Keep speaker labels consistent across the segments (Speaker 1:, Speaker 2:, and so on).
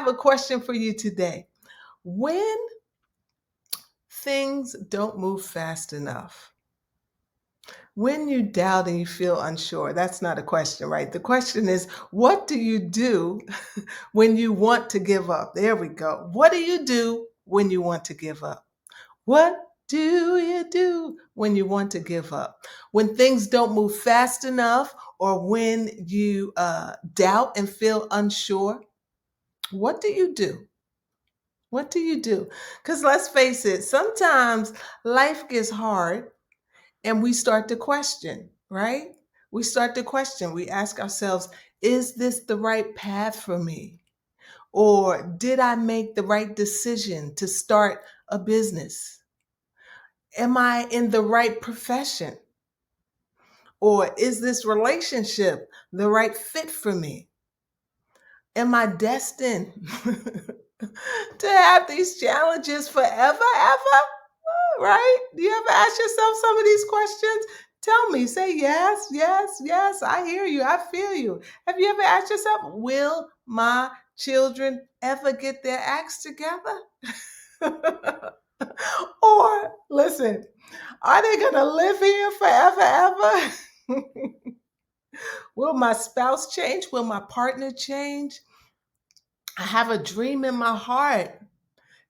Speaker 1: have a question for you today. When things don't move fast enough, when you doubt and you feel unsure, that's not a question, right? The question is, what do you do when you want to give up? There we go. What do you do when you want to give up? What do you do when you want to give up? When things don't move fast enough, or when you doubt and feel unsure, what do you do? What do you do? Because let's face it, sometimes life gets hard and we start to question, right? We start to question. We ask ourselves, is this the right path for me? Or did I make the right decision to start a business? Am I in the right profession? Or is this relationship the right fit for me? Am I destined to have these challenges forever, ever? Right? Do you ever ask yourself some of these questions? Tell me, say yes, yes, yes. I hear you. I feel you. Have you ever asked yourself, will my children ever get their acts together? Or listen, are they going to live here forever, ever? Will my spouse change? Will my partner change? I have a dream in my heart.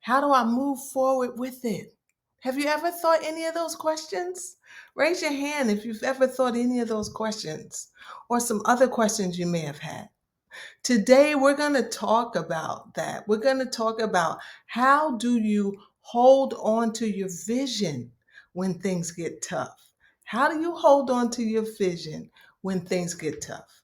Speaker 1: How do I move forward with it? Have you ever thought any of those questions? Raise your hand if you've ever thought any of those questions or some other questions you may have had. Today, we're going to talk about that. We're going to talk about how do you hold on to your vision when things get tough? How do you hold on to your vision when things get tough?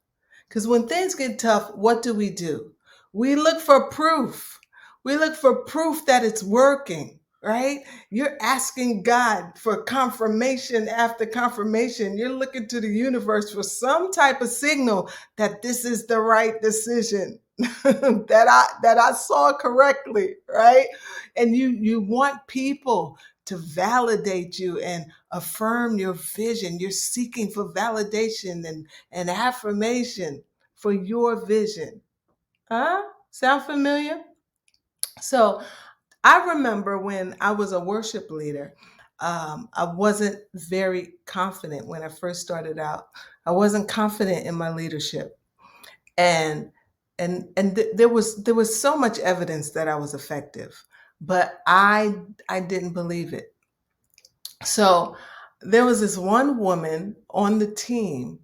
Speaker 1: Because when things get tough, what do? We look for proof. We look for proof that it's working, right? You're asking God for confirmation after confirmation. You're looking to the universe for some type of signal that this is the right decision that I saw correctly, right? And you want people to validate you and affirm your vision. You're seeking for validation and affirmation for your vision. Huh? Sound familiar? So I remember when I was a worship leader, I wasn't very confident when I first started out. I wasn't confident in my leadership, and there was so much evidence that I was effective, but I didn't believe it. So there was this one woman on the team.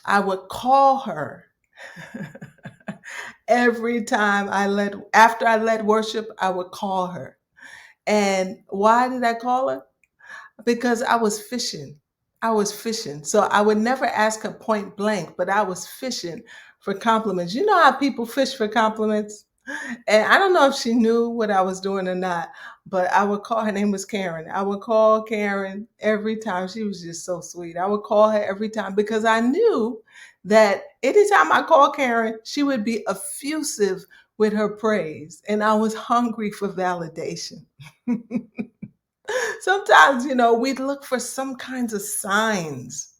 Speaker 1: I would call her every time after I led worship. I would call her. And why did I call her? Because I was fishing. I was fishing. So I would never ask her point blank, but I was fishing for compliments. You know how people fish for compliments? And I don't know if she knew what I was doing or not, but I would call, her name was Karen. I would call Karen every time. She was just so sweet. I would call her every time because I knew that anytime I called Karen, she would be effusive with her praise. And I was hungry for validation. Sometimes, we'd look for some kinds of signs.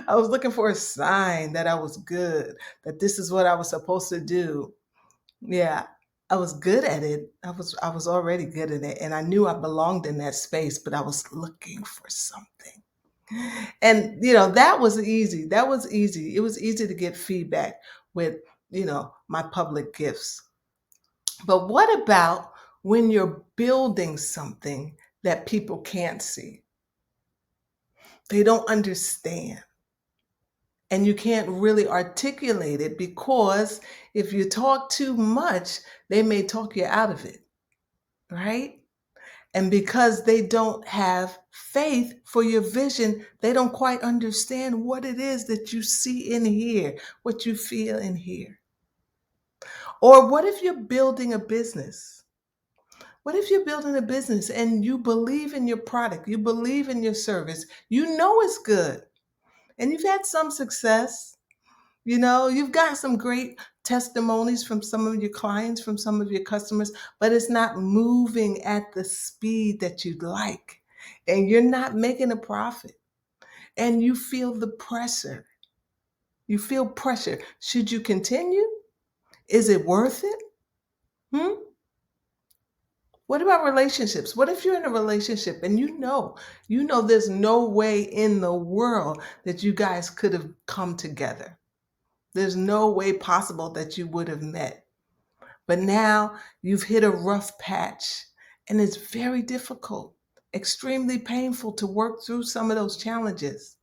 Speaker 1: I was looking for a sign that I was good, that this is what I was supposed to do. Yeah, I was good at it. I was already good at it, and I knew I belonged in that space, but I was looking for something. And that was easy. That was easy. It was easy to get feedback with, my public gifts. But what about when you're building something that people can't see? They don't understand. And you can't really articulate it because if you talk too much, they may talk you out of it, right? And because they don't have faith for your vision, they don't quite understand what it is that you see in here, what you feel in here. Or what if you're building a business? What if you're building a business and you believe in your product, you believe in your service, you know it's good, and you've had some success? You've got some great testimonies from some of your clients, from some of your customers, but it's not moving at the speed that you'd like. And you're not making a profit. And you feel the pressure. You feel pressure. Should you continue? Is it worth it? Hmm? What about relationships? What if you're in a relationship and you know there's no way in the world that you guys could have come together. There's no way possible that you would have met. But now you've hit a rough patch and it's very difficult, extremely painful to work through some of those challenges.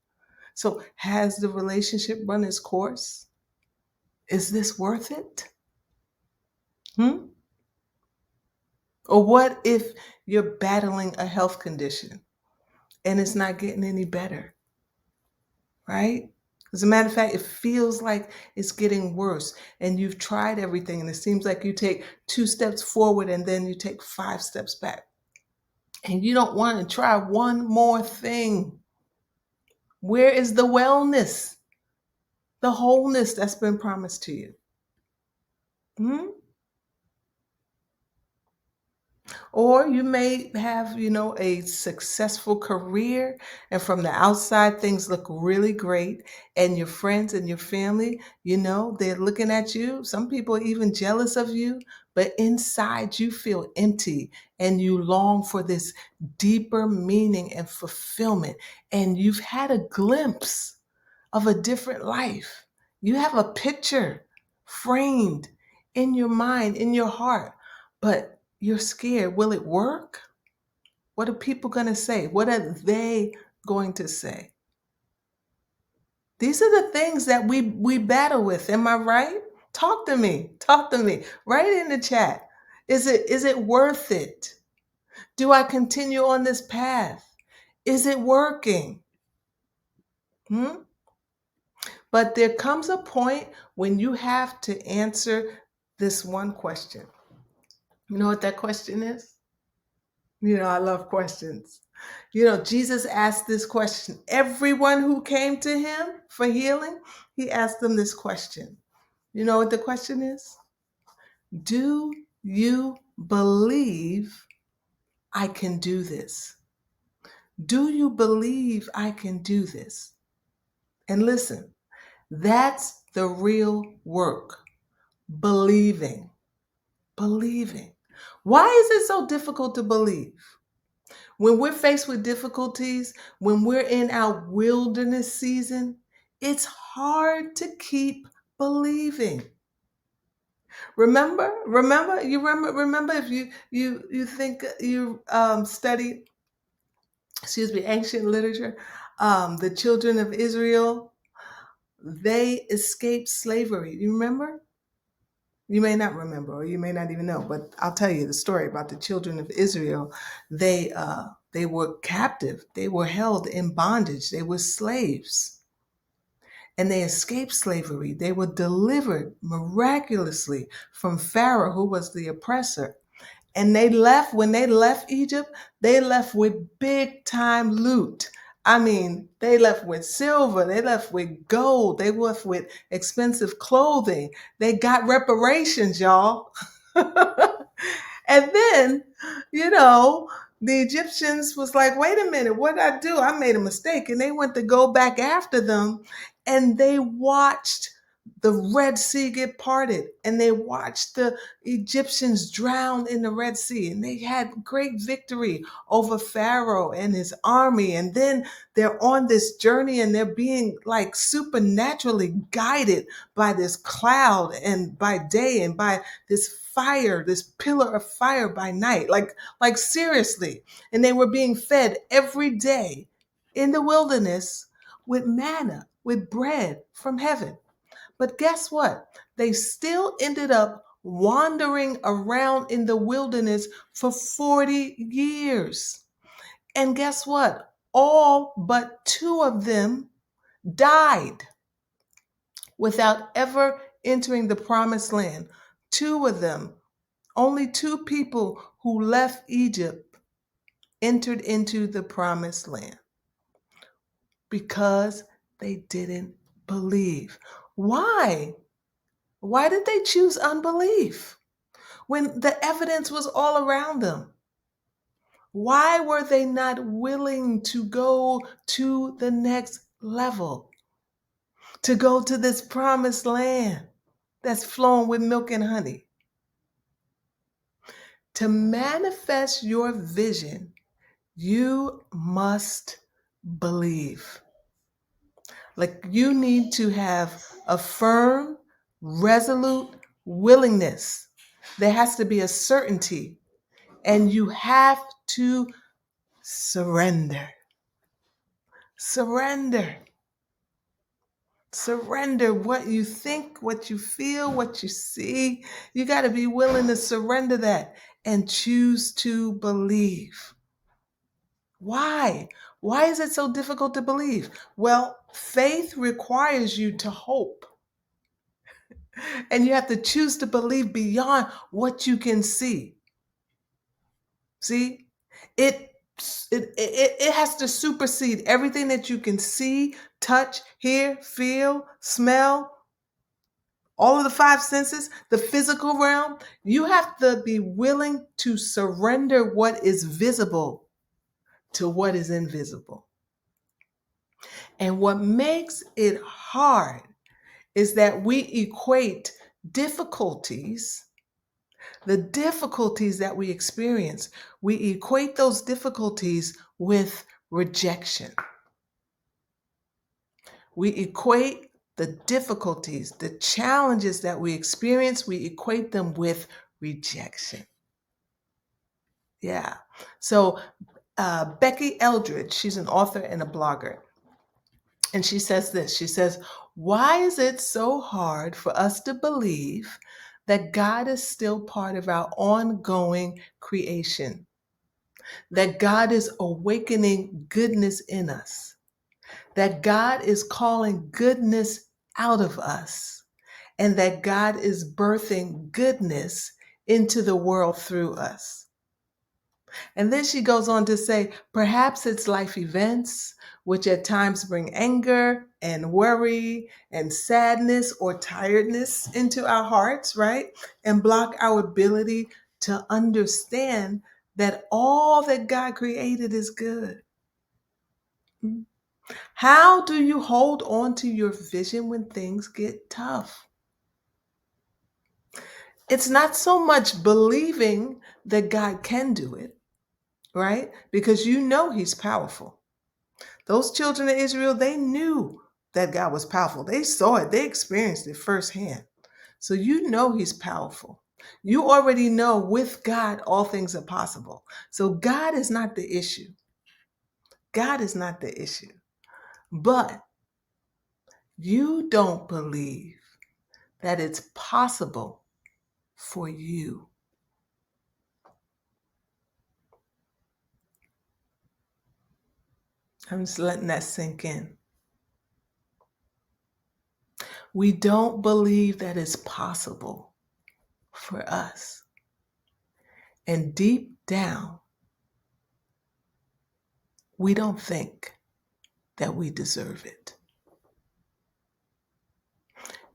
Speaker 1: So, has the relationship run its course? Is this worth it? Hmm? Or what if you're battling a health condition and it's not getting any better, right? As a matter of fact, it feels like it's getting worse and you've tried everything and it seems like you take 2 steps forward and then you take 5 steps back. And you don't want to try one more thing. Where is the wellness, the wholeness that's been promised to you? Hmm? Or you may have, a successful career, and from the outside, things look really great. And your friends and your family, they're looking at you. Some people are even jealous of you, but inside you feel empty and you long for this deeper meaning and fulfillment. And you've had a glimpse of a different life. You have a picture framed in your mind, in your heart, but you're scared. Will it work? What are people going to say? What are they going to say? These are the things that we battle with. Am I right? Talk to me. Talk to me. Write in the chat. Is it worth it? Do I continue on this path? Is it working? Hmm? But there comes a point when you have to answer this one question. You know what that question is? I love questions. Jesus asked this question. Everyone who came to him for healing, he asked them this question. You know what the question is? Do you believe I can do this? Do you believe I can do this? And listen, that's the real work. Believing. Believing. Why is it so difficult to believe? When we're faced with difficulties, when we're in our wilderness season, it's hard to keep believing. Remember if you think you study, ancient literature, the children of Israel, they escaped slavery. You remember? You may not remember, or you may not even know, but I'll tell you the story about the children of Israel. They were captive. They were held in bondage. They were slaves, and they escaped slavery. They were delivered miraculously from Pharaoh, who was the oppressor. And when they left Egypt, they left with big time loot. I mean, they left with silver, they left with gold, they left with expensive clothing. They got reparations, y'all. And then, you know, the Egyptians was like, wait a minute, what did I do? I made a mistake. And they went to go back after them and they watched the Red Sea get parted and they watched the Egyptians drown in the Red Sea and they had great victory over Pharaoh and his army. And then they're on this journey and they're being like supernaturally guided by this cloud and by day and by this fire, this pillar of fire by night. Like seriously. And they were being fed every day in the wilderness with manna, with bread from heaven. But guess what? They still ended up wandering around in the wilderness for 40 years. And guess what? All but two of them died without ever entering the promised land. Two of them, only two people who left Egypt entered into the promised land because they didn't believe. Why? Why did they choose unbelief when the evidence was all around them? Why were they not willing to go to the next level, to go to this promised land that's flowing with milk and honey? To manifest your vision, you must believe. Like you need to have a firm, resolute willingness. There has to be a certainty, and you have to surrender. Surrender. Surrender what you think, what you feel, what you see. You got to be willing to surrender that and choose to believe. Why? Why is it so difficult to believe? Well, faith requires you to hope. And you have to choose to believe beyond what you can see. See? It it has to supersede everything that you can see, touch, hear, feel, smell, all of the five senses, the physical realm. You have to be willing to surrender what is visible to what is invisible. And what makes it hard is that we equate difficulties, the difficulties that we experience, we equate those difficulties with rejection. We equate the difficulties, the challenges that we experience, we equate them with rejection. Yeah. So Becky Eldridge, she's an author and a blogger. And she says this, she says, why is it so hard for us to believe that God is still part of our ongoing creation? That God is awakening goodness in us? That God is calling goodness out of us? And that God is birthing goodness into the world through us? And then she goes on to say, perhaps it's life events, which at times bring anger and worry and sadness or tiredness into our hearts, right? And block our ability to understand that all that God created is good. How do you hold on to your vision when things get tough? It's not so much believing that God can do it, right? Because you know He's powerful. Those children of Israel, they knew that God was powerful. They saw it, they experienced it firsthand. So you know He's powerful. You already know with God, all things are possible. So God is not the issue. God is not the issue. But you don't believe that it's possible for you. I'm just letting that sink in. We don't believe that it's possible for us. And deep down, we don't think that we deserve it.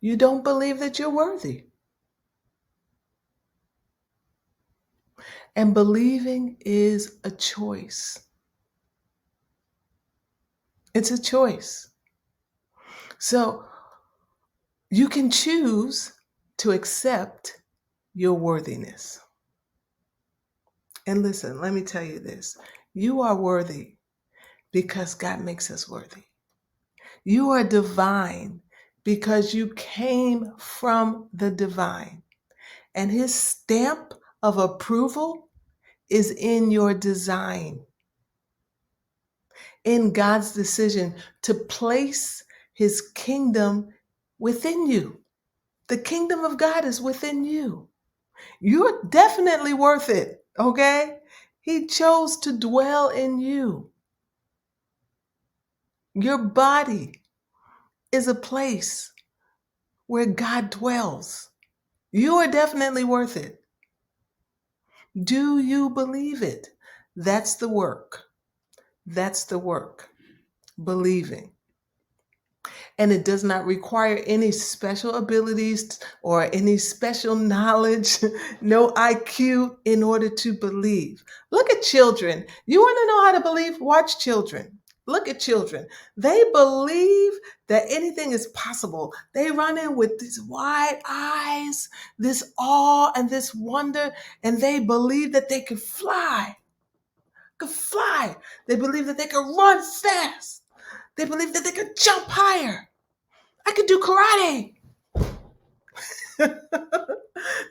Speaker 1: You don't believe that you're worthy. And believing is a choice. It's a choice. So you can choose to accept your worthiness. And listen, let me tell you this. You are worthy because God makes us worthy. You are divine because you came from the divine. And His stamp of approval is in your design, in God's decision to place His kingdom within you. The kingdom of God is within you. You're definitely worth it, okay? He chose to dwell in you. Your body is a place where God dwells. You are definitely worth it. Do you believe it? That's the work. That's the work. Believing. And it does not require any special abilities or any special knowledge, no IQ in order to believe. Look at children. You want to know how to believe? Watch children. Look at children. They believe that anything is possible. They run in with these wide eyes, this awe and this wonder, and they believe that they could fly, could fly. They believe that they could run fast. They believe that they could jump higher. I could do karate.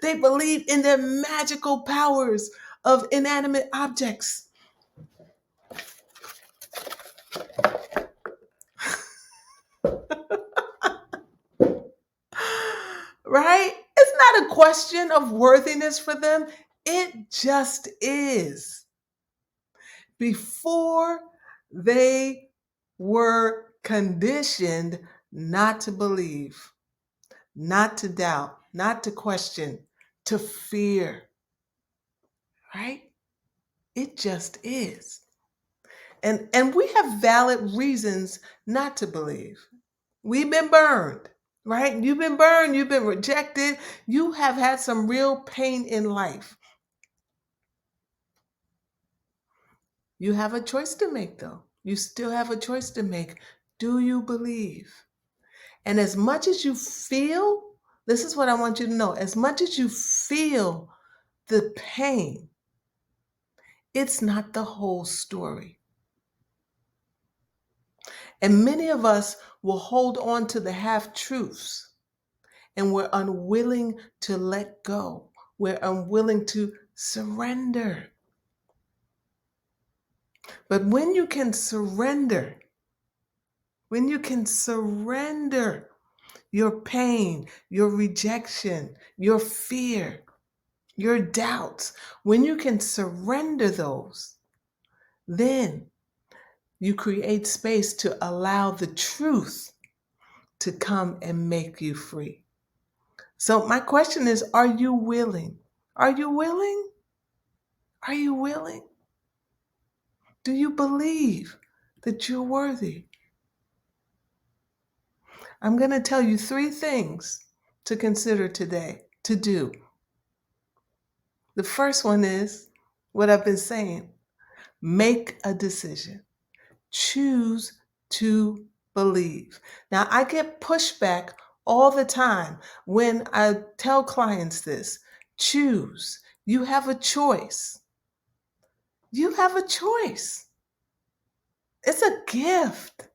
Speaker 1: They believe in their magical powers of inanimate objects. Right? It's not a question of worthiness for them. It just is. Before they were conditioned not to believe, not to doubt, not to question, to fear, right? It just is. And we have valid reasons not to believe. We've been burned, right? You've been burned, you've been rejected, you have had some real pain in life. You have a choice to make, though. You still have a choice to make. Do you believe? And as much as you feel, this is what I want you to know, as much as you feel the pain, it's not the whole story. And many of us will hold on to the half truths, and we're unwilling to let go. We're unwilling to surrender. But when you can surrender, your pain, your rejection, your fear, your doubts, when you can surrender those, then you create space to allow the truth to come and make you free. So my question is, are you willing? Are you willing? Are you willing? Do you believe that you're worthy? I'm going to tell you 3 things to consider today, to do. The first one is what I've been saying. Make a decision. Choose to believe. Now, I get pushback all the time when I tell clients this. Choose. You have a choice. You have a choice. It's a gift.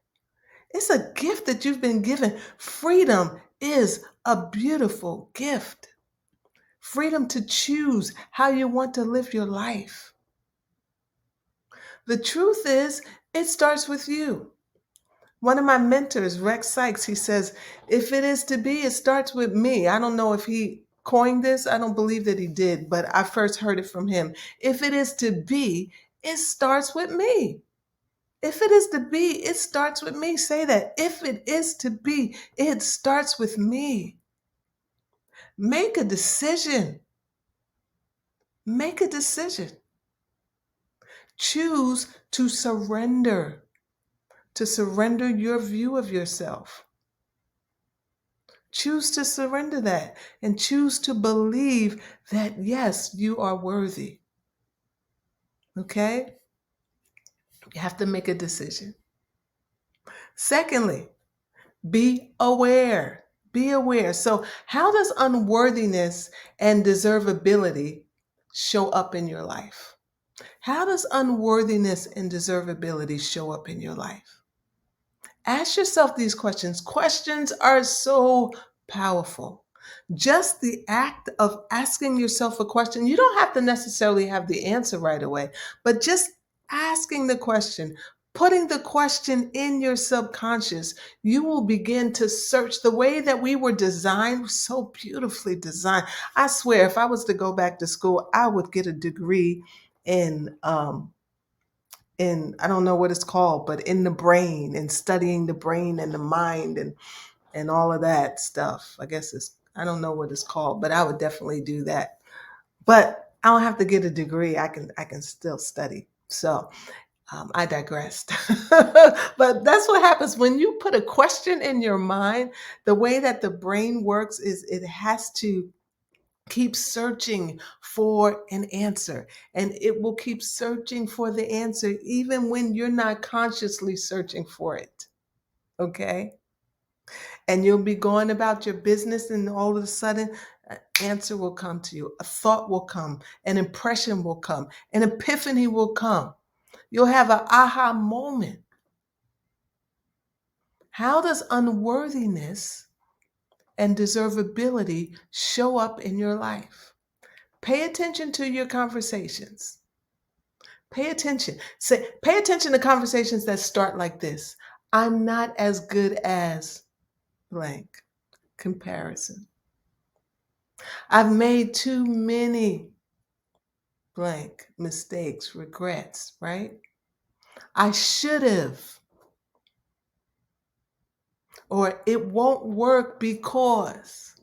Speaker 1: It's a gift that you've been given. Freedom is a beautiful gift. Freedom to choose how you want to live your life. The truth is, it starts with you. One of my mentors, Rex Sykes, he says, if it is to be, it starts with me. I don't know if he coined this. I don't believe that he did, but I first heard it from him. If it is to be, it starts with me. If it is to be, it starts with me. Say that. If it is to be, it starts with me. Make a decision. Make a decision. Choose to surrender your view of yourself. Choose to surrender that and choose to believe that, yes, you are worthy. Okay? You have to make a decision. Secondly, be aware. Be aware. So, how does unworthiness and deservability show up in your life? How does unworthiness and deservability show up in your life? Ask yourself these questions. Questions are so powerful. Just the act of asking yourself a question, you don't have to necessarily have the answer right away, but just asking the question, putting the question in your subconscious, you will begin to search the way that we were designed, so beautifully designed. I swear, if I was to go back to school, I would get a degree in I don't know what it's called, but in the brain and studying the brain and the mind and all of that stuff. I guess I don't know what it's called, but I would definitely do that. But I don't have to get a degree. I can still study. So I digressed. But that's what happens when you put a question in your mind. The way that the brain works is it has to Keep searching for an answer, and it will keep searching for the answer even when you're not consciously searching for it. Okay? And you'll be going about your business, and all of a sudden, an answer will come to you, a thought will come, an impression will come, an epiphany will come. You'll have an aha moment. How does unworthiness and deservability show up in your life? Pay attention to your conversations. Pay attention. Pay attention to conversations that start like this. I'm not as good as blank. Comparison. I've made too many blank mistakes, regrets, right? I should have, or it won't work because,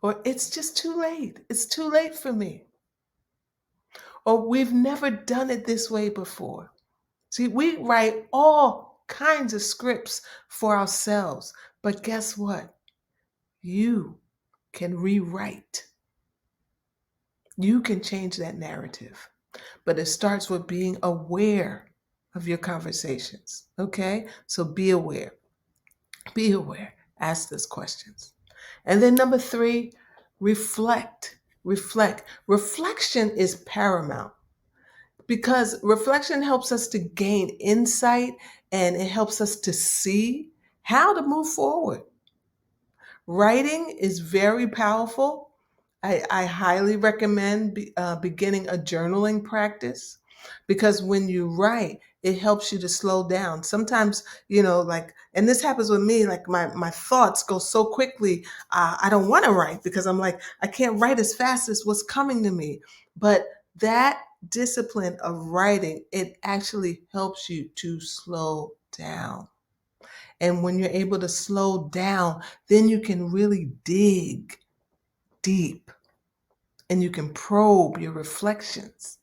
Speaker 1: or it's just too late. It's too late for me. Or we've never done it this way before. See, we write all kinds of scripts for ourselves, but guess what? You can rewrite. You can change that narrative. But it starts with being aware of your conversations. Okay? So be aware. Be aware. Ask those questions. And then number 3, reflect. Reflect. Reflection is paramount because reflection helps us to gain insight and it helps us to see how to move forward. Writing is very powerful. I highly recommend beginning a journaling practice because when you write, it helps you to slow down. Sometimes, like, and this happens with me, like my thoughts go so quickly, I don't want to write because I'm like, I can't write as fast as what's coming to me. But that discipline of writing, it actually helps you to slow down. And when you're able to slow down, then you can really dig deep and you can probe your reflections.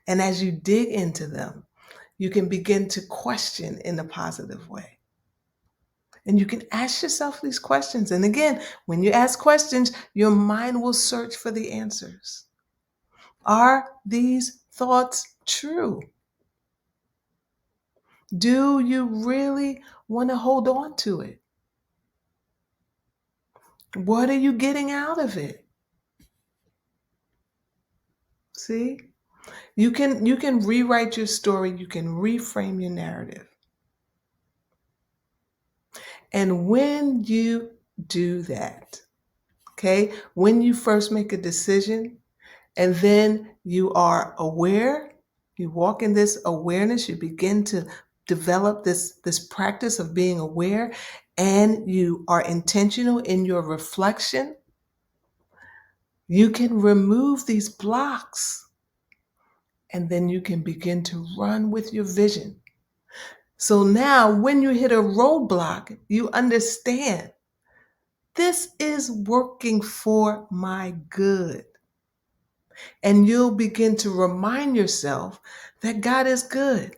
Speaker 1: And as you dig into them, you can begin to question in a positive way. And you can ask yourself these questions. And again, when you ask questions, your mind will search for the answers. Are these thoughts true? Do you really want to hold on to it? What are you getting out of it? See? You can rewrite your story, you can reframe your narrative. And when you do that, okay, when you first make a decision and then you are aware, you walk in this awareness, you begin to develop this practice of being aware, and you are intentional in your reflection, you can remove these blocks and then you can begin to run with your vision. So now when you hit a roadblock, you understand this is working for my good. And you'll begin to remind yourself that God is good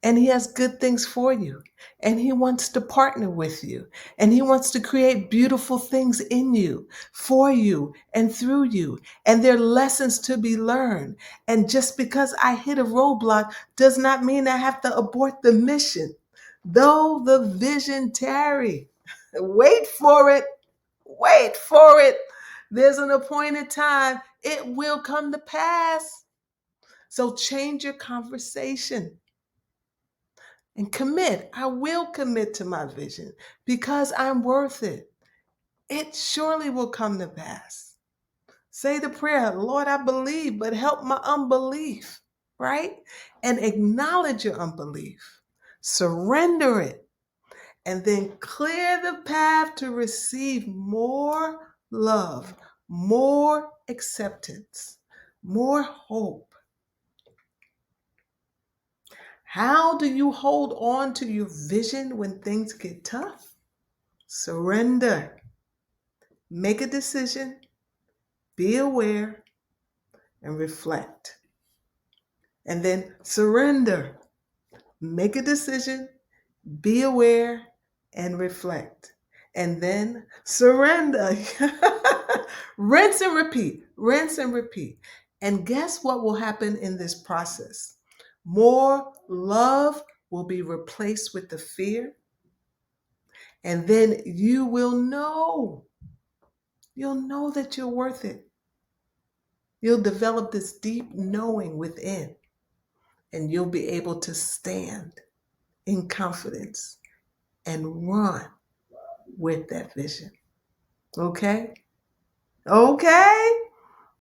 Speaker 1: and He has good things for you. And He wants to partner with you. And He wants to create beautiful things in you, for you, and through you. And there are lessons to be learned. And just because I hit a roadblock does not mean I have to abort the mission. Though the vision tarry, wait for it. Wait for it. There's an appointed time. It will come to pass. So change your conversation and commit. I will commit to my vision because I'm worth it. It surely will come to pass. Say the prayer, Lord, I believe, but help my unbelief, right? And acknowledge your unbelief. Surrender it. And then clear the path to receive more love, more acceptance, more hope. How do you hold on to your vision when things get tough? Surrender. Make a decision, be aware, and reflect. And then surrender. Make a decision, be aware, and reflect. and then surrender. Rinse and repeat, rinse and repeat. And guess what will happen in this process? More love will be replaced with the fear. And then you'll know that you're worth it. You'll develop this deep knowing within, and you'll be able to stand in confidence and run with that vision. Okay? Okay?